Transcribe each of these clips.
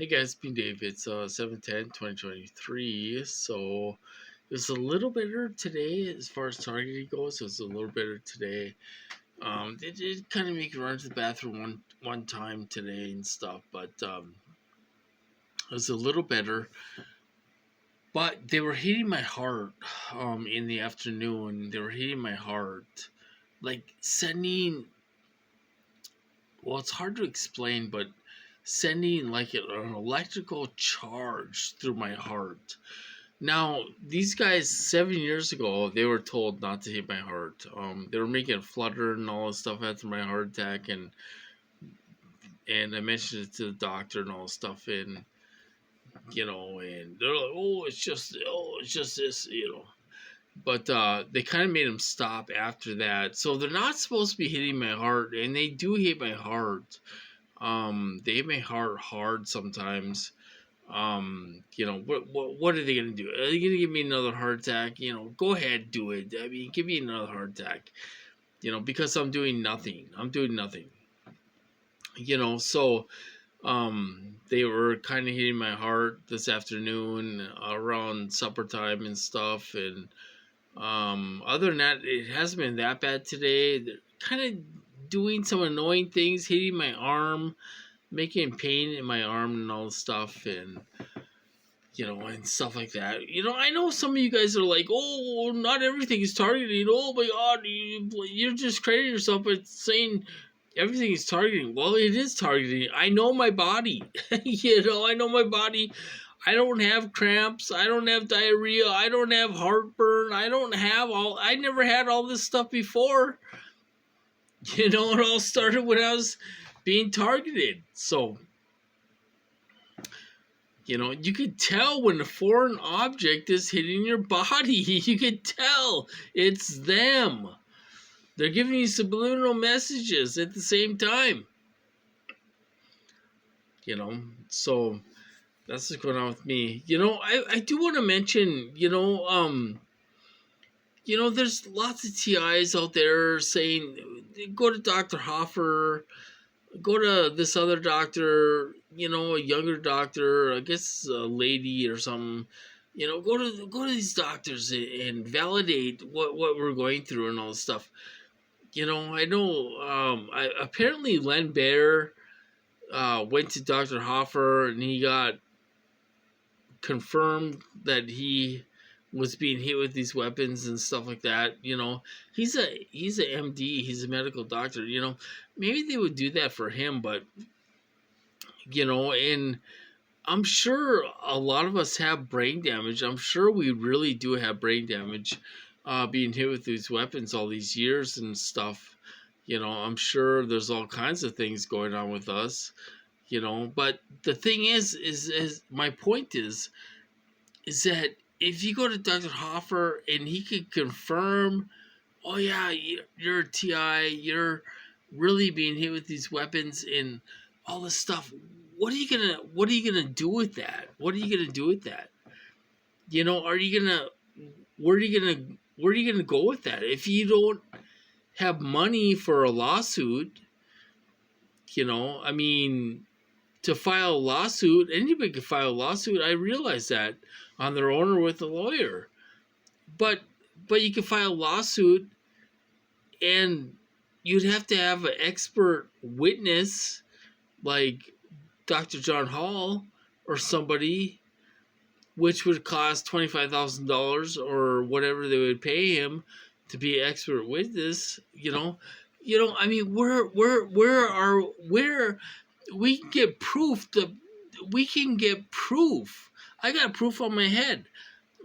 Hey guys, it's me Dave. It's 7/10/2023. So it was a little better today as far as targeting goes. It was a little better today. They did kind of make me run to the bathroom one time today and stuff, but it was a little better. But they were hitting my heart in the afternoon. They were hitting my heart. Like sending, well, it's hard to explain, but sending like an electrical charge through my heart. Now, these guys 7 years ago, they were told not to hit my heart. They were making it flutter and all this stuff after my heart attack, and I mentioned it to the doctor and all this stuff, and and they're like, it's just this. But they kind of made them stop after that. So they're not supposed to be hitting my heart, and they do hit my heart. They hit my heart hard sometimes. What are they gonna do? Are they gonna give me another heart attack? Go ahead, do it. I mean, give me another heart attack. Because I'm doing nothing. I'm doing nothing. So they were kind of hitting my heart this afternoon around supper time and stuff, and other than that, it hasn't been that bad today. They're kind of doing some annoying things, hitting my arm, making pain in my arm and all this stuff, and stuff like that. I know some of you guys are like, oh, not everything is targeting. Oh my God, you're just crediting yourself by saying everything is targeting. Well, it is targeting. I know my body. I know my body. I don't have cramps. I don't have diarrhea. I don't have heartburn. I never had all this stuff before. It all started when I was being targeted. So, you could tell when a foreign object is hitting your body. You could tell it's them. They're giving you subliminal messages at the same time. So that's what's going on with me. I do want to mention, there's lots of TIs out there saying, go to Dr. Hoffer, go to this other doctor, a younger doctor, I guess a lady or something. Go to these doctors and validate what we're going through and all this stuff. I know. Apparently Len Bear went to Dr. Hoffer and he got confirmed that he was being hit with these weapons and stuff like that. He's a MD, he's a medical doctor. Maybe they would do that for him, but and I'm sure a lot of us have brain damage. I'm sure we really do have brain damage, being hit with these weapons all these years and stuff. I'm sure there's all kinds of things going on with us. But the thing is my point is that if you go to Dr. Hoffer and he could confirm, oh yeah, you're a TI, you're really being hit with these weapons and all this stuff. What are you gonna do with that? What are you gonna do with that? Where are you gonna go with that? If you don't have money for a lawsuit, I mean, to file a lawsuit, anybody can file a lawsuit. I realize that on their own or with a lawyer, but you can file a lawsuit, and you'd have to have an expert witness like Dr. John Hall or somebody, which would cost $25,000 or whatever they would pay him to be an expert witness. I mean, where we can get proof we can get proof. I got proof on my head.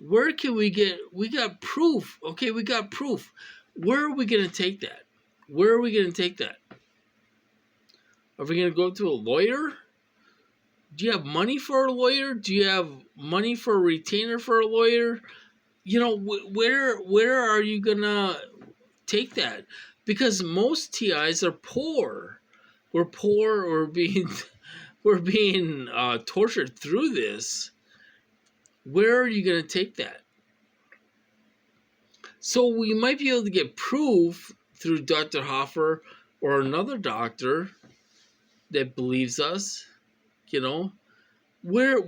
Where can we got proof. Okay, we got proof. Where are we going to take that? Where are we going to take that? Are we going to go to a lawyer? Do you have money for a lawyer? Do you have money for a retainer for a lawyer? Where are you going to take that? Because most TIs are poor. We're poor. We're being tortured through this. Where are you going to take that? So we might be able to get proof through Dr. Hoffer or another doctor that believes us, where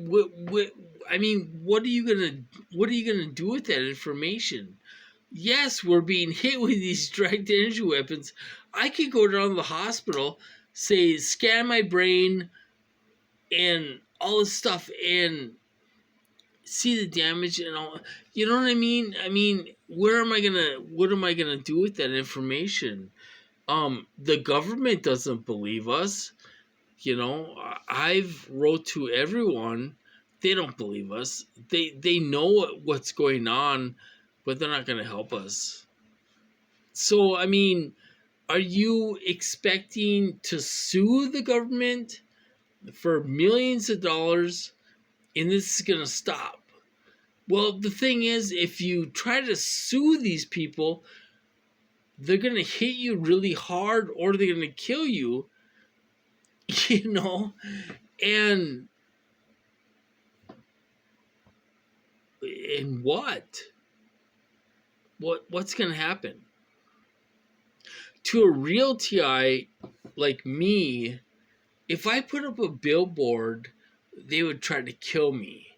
I mean, what are you gonna do with that information? Yes, we're being hit with these direct energy weapons. I could go down to the hospital, say, scan my brain and all this stuff, and see the damage and all. You know what I mean? I mean, what am I gonna do with that information? The government doesn't believe us. You know, I've wrote to everyone. They don't believe us. They know what's going on, but they're not gonna help us. So I mean, are you expecting to sue the government for millions of dollars and this is going to stop? Well, the thing is, if you try to sue these people, they're going to hit you really hard or they're going to kill you, you know? And and what? What's going to happen? To a real TI like me, if I put up a billboard, they would try to kill me.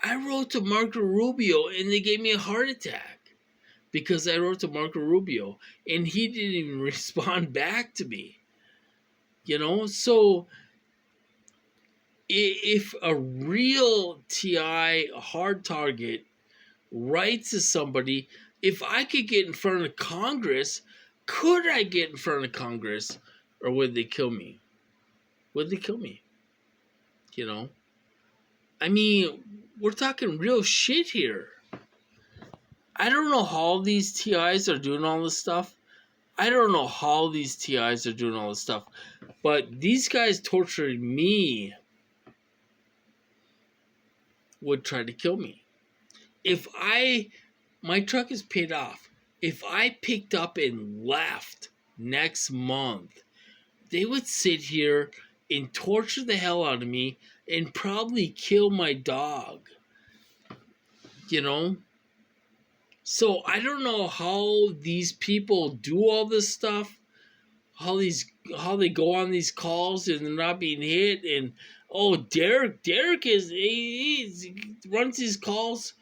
I wrote to Marco Rubio and they gave me a heart attack because I wrote to Marco Rubio and he didn't even respond back to me. You know, so if a real TI, a hard target, writes to somebody, if I could get in front of Congress, could I get in front of Congress or would they kill me? Would they kill me? You know? I mean, we're talking real shit here. I don't know how these TIs are doing all this stuff. I don't know how these TIs are doing all this stuff. But these guys torturing me would try to kill me. If my truck is paid off. If I picked up and left next month, they would sit here and torture the hell out of me and probably kill my dog. You know? So I don't know how these people do all this stuff, how they go on these calls and they're not being hit. And oh, Derek he runs these calls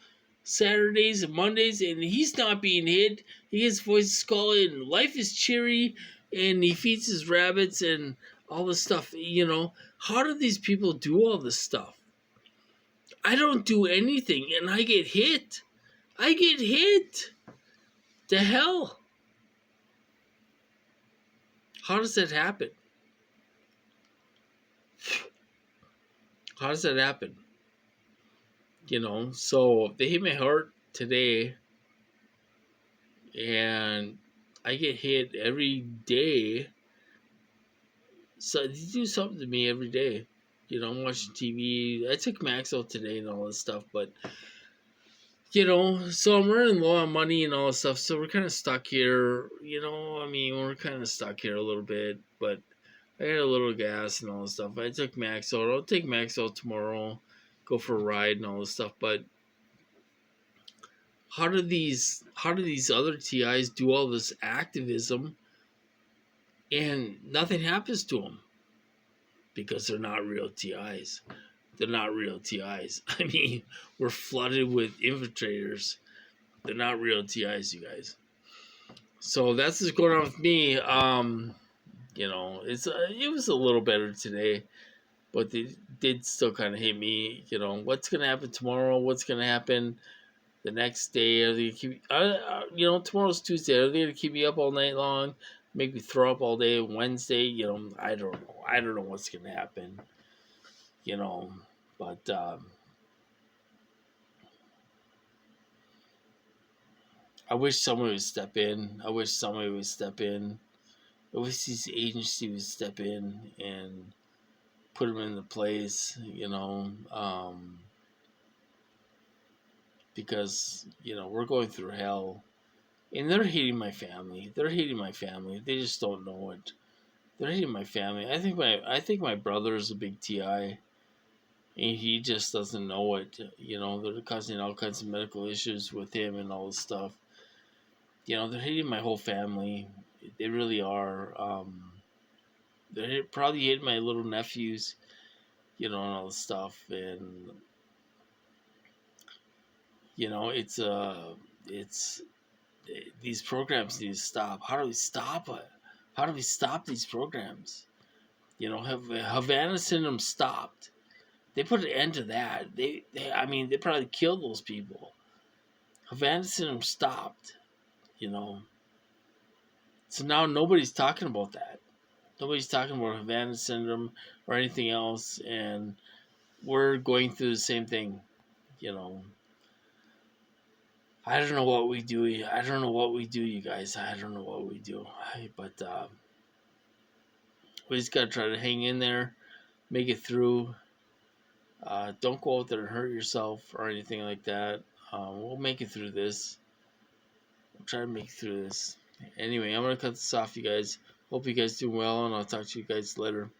Saturdays and Mondays and he's not being hit. He gets voices calling and life is cheery and he feeds his rabbits and all this stuff. You know, how do these people do all this stuff? I don't do anything and I get hit. I get hit. The hell? How does that happen? How does that happen? You know, so they hit my heart today, and I get hit every day. So they do something to me every day. You know, I'm watching TV. I took Max out today and all this stuff, but you know, so I'm running low on money and all this stuff. So we're kind of stuck here. You know, I mean, we're kind of stuck here a little bit, but I got a little gas and all this stuff. I took Max out. I'll take Max out tomorrow, go for a ride and all this stuff. But how do these other TIs do all this activism and nothing happens to them? Because they're not real TIs. They're not real TIs. I mean, we're flooded with infiltrators. They're not real TIs, you guys. So that's what's going on with me. You know, it was a little better today, but they did still kind of hit me. You know, what's gonna happen tomorrow? What's gonna happen the next day? Are they gonna keep? You know, tomorrow's Tuesday. Are they gonna keep me up all night long? Make me throw up all day Wednesday? You know, I don't know. I don't know what's gonna happen. You know, but I wish someone would step in. I wish somebody would step in. I wish these agencies would step in and put them into place. You know, because you know we're going through hell, and they're hating my family. They're hating my family. They just don't know it. They're hating my family. I think my brother is a big TI, and he just doesn't know it. You know, they're causing all kinds of medical issues with him and all this stuff. You know, they're hating my whole family. They really are. They're probably hating my little nephews. and all this stuff. And it's these programs need to stop. How do we stop it? How do we stop these programs? Have Havana syndrome stopped? They put an end to that. I mean, they probably killed those people. Havana syndrome stopped. You know, so now nobody's talking about that. Nobody's talking about Havana syndrome or anything else, and we're going through the same thing. You know, I don't know what we do. I don't know what we do, you guys. I don't know what we do. But we just gotta try to hang in there, make it through. Don't go out there and hurt yourself or anything like that. We'll make it through this. We'll try to make it through this. Anyway, I'm gonna cut this off, you guys. Hope you guys do well, and I'll talk to you guys later.